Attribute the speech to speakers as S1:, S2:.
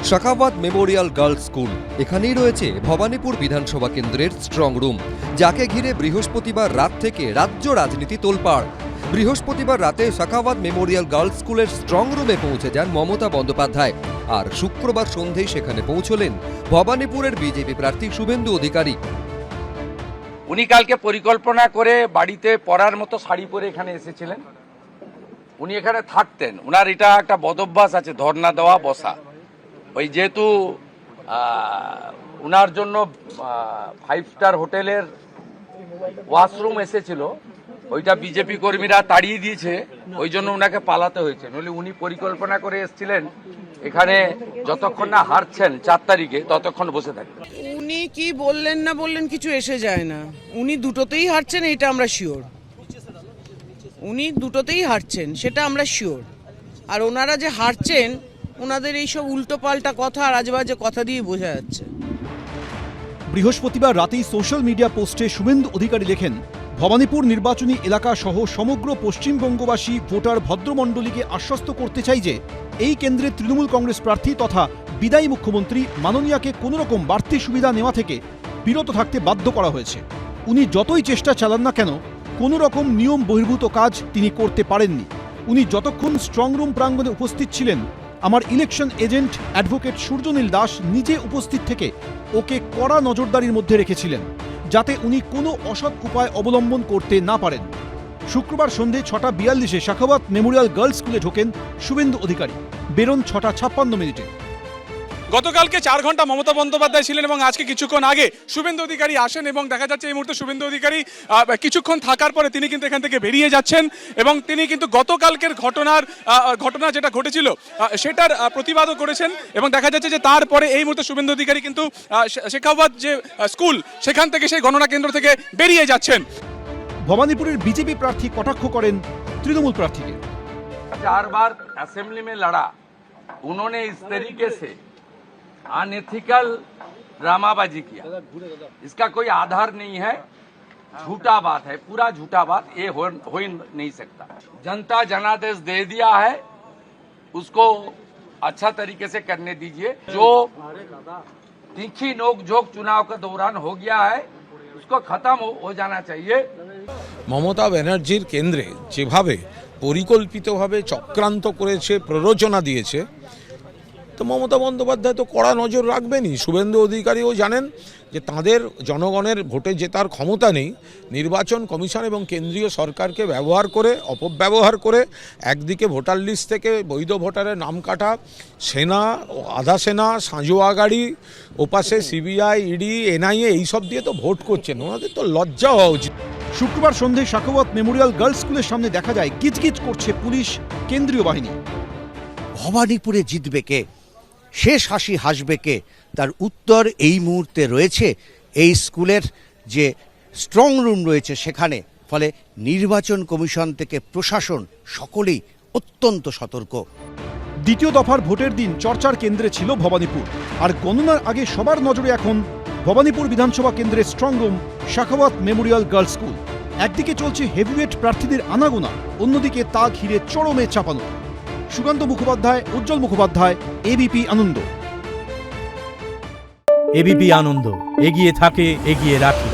S1: Shakhawat Memorial girls school, এখানেই রয়েছে ভবানীপুর বিধানসভা কেন্দ্রের স্ট্রং রুম, যাকে ঘিরে বৃহস্পতিবার রাত থেকে রাজ্য রাজনীতি তোলপাড়। বৃহস্পতিবার রাতে শাখাওয়াত মেমোরিয়াল গার্লস স্কুলের স্ট্রং রুমে পৌঁছে যান মমতা বন্দ্যোপাধ্যায়, আর শুক্রবার সন্ধ্যেই সেখানে পৌঁছলেন ভবানীপুরের বিজেপি প্রার্থী শুভেন্দু অধিকারী।
S2: উনি কালকে পরিকল্পনা করে বাড়িতে পরার মতো শাড়ি পরে এখানে এসেছিলেন। উনি এখানে থাকতেন, উনার এটা একটা বদভ্যাস আছে, ধর্ণা দেওয়া, বসা। ওই যেহেতু উনার জন্য 5 স্টার হোটেলের ওয়াশরুম এসেছিল, ওইটা বিজেপি কর্মীরা তাড়িয়ে দিয়েছে, ওই জন্য উনাকে পালাতে হয়েছে। নইলে উনি পরিকল্পনা করে এসেছিলেন এখানে যতক্ষণ না হারছেন 4 তারিখে ততক্ষণ বসে থাকবেন।
S3: উনি কি বললেন না বললেন কিছু এসে যায় না, উনি দুটোতেই হারছেন, এটা আমরা শিওর। উনি দুটোতেই হারছেন সেটা আমরা শিওর। আর ওনারা যে হারছেন, ওনাদের এইসব উল্টোপাল্টা কথা আর আজেবাজে কথা দিয়ে বোঝা যাচ্ছে।
S4: বৃহস্পতিবার রাতেই সোশ্যাল মিডিয়া পোস্টে শুভেন্দু অধিকারী লেখেন, ভবানীপুর নির্বাচনী এলাকা সহ সমগ্র পশ্চিমবঙ্গবাসী ভোটার ভদ্রমণ্ডলীকে আশ্বস্ত করতে চাই যে এই কেন্দ্রে তৃণমূল কংগ্রেস প্রার্থী তথা বিদায়ী মুখ্যমন্ত্রী মাননীয়াকে কোনোরকম বাড়তি সুবিধা নেওয়া থেকে বিরত থাকতে বাধ্য করা হয়েছে। উনি যতই চেষ্টা চালান না কেন, কোনো রকম নিয়ম বহির্ভূত কাজ তিনি করতে পারেননি। উনি যতক্ষণ স্ট্রং রুম প্রাঙ্গণে উপস্থিত ছিলেন, আমার election agent advocate Suryanil Das নিজে উপস্থিত থেকে ওকে কড়া নজরদারির মধ্যে রেখেছিলেন, যাতে উনি কোনো অসৎ উপায় অবলম্বন করতে না পারেন। শুক্রবার সন্ধে 6:42-এ শাখাওয়াত মেমোরিয়াল গার্লস স্কুলে ঢোকেন শুভেন্দু অধিকারী, বেরোন 6:56
S5: গতকালকে 4 ঘন্টা মমতা বন্দ্যোপাধ্যায় ছিলেন এবং আজকে কিছুক্ষণ আগে শুভেন্দু অধিকারী আসেন এবং দেখা যাচ্ছে এই মুহূর্তে শুভেন্দু অধিকারী কিছুক্ষণ থাকার পরে তিনি কিন্তু এখান থেকে বেরিয়ে যাচ্ছেন এবং তিনি কিন্তু গতকালকের ঘটনা যেটা ঘটেছিল সেটার প্রতিবাদও করেছেন এবং দেখা যাচ্ছে যে তারপরে এই মুহূর্তে শুভেন্দু অধিকারী কিন্তু শাখাওয়াত যে স্কুল সেখান থেকে সেই গণনা কেন্দ্র থেকে বেরিয়ে যাচ্ছেন।
S4: ভবানীপুরের বিজেপি প্রার্থী কটাক্ষ করেন তৃণমূল প্রার্থীকে।
S2: 4 बार असेंबली में लड़ा, उन्होंने इस तरीके से अनएथिकल ड्रामाबाजी किया, इसका कोई आधार नहीं है, झूठा बात है, पूरा झूठा बात, ये हो ही नहीं सकता। जनता जनादेश दे दिया है, उसको अच्छा तरीके से करने दीजिए। जो तीखी नोकझोंक चुनाव के दौरान हो गया है, उसको खत्म हो जाना चाहिए।
S6: মমতা ব্যানার্জির কেন্দ্রে যেভাবে পরিকল্পিতভাবে চক্রান্ত করেছে, প্ররোচনা দিয়েছে, তো মমতা বন্দ্যোপাধ্যায় তো কড়া নজর রাখবেনই। শুভেন্দু অধিকারীও জানেন যে তাদের জনগণের ভোটে জেতার ক্ষমতা নেই। নির্বাচন কমিশন এবং কেন্দ্রীয় সরকারকে ব্যবহার করে, অপব্যবহার করে একদিকে ভোটার লিস্ট থেকে বৈধ ভোটারের নাম কাটা, সেনা, আধা সেনা, সাঁজোয়া গাড়ি, ওপাশে সিবিআই, ইডি, এনআইএ এইসব দিয়ে তো ভোট করছেন। ওনাদের তো লজ্জা হওয়া উচিত।
S4: শুক্রবার সন্ধে শাখাওয়াত মেমোরিয়াল গার্লস স্কুলের সামনে দেখা যায় কিচকিচ করছে পুলিশ, কেন্দ্রীয় বাহিনী।
S7: ভবানীপুরে জিতবে কে, শেষ হাসি হাসবে কে, তার উত্তর এই মুহূর্তে রয়েছে এই স্কুলের যে স্ট্রং রুম রয়েছে সেখানে। ফলে নির্বাচন কমিশন থেকে প্রশাসন সকলেই অত্যন্ত সতর্ক।
S4: দ্বিতীয় দফার ভোটের দিন চর্চার কেন্দ্রে ছিল ভবানীপুর, আর গণনার আগে সবার নজরে এখন ভবানীপুর বিধানসভা কেন্দ্রের strong room Shakhawat Memorial girls school. একদিকে চলছে হেভিওয়েট প্রার্থীদের আনাগোনা, অন্যদিকে তা ঘিরে চরমে চাপানো। সুকান্ত মুখোপাধ্যায়, উজ্জ্বল মুখোপাধ্যায়, এবিপি আনন্দ।
S8: এবিপি আনন্দ, এগিয়ে থাকে, এগিয়ে রাখে।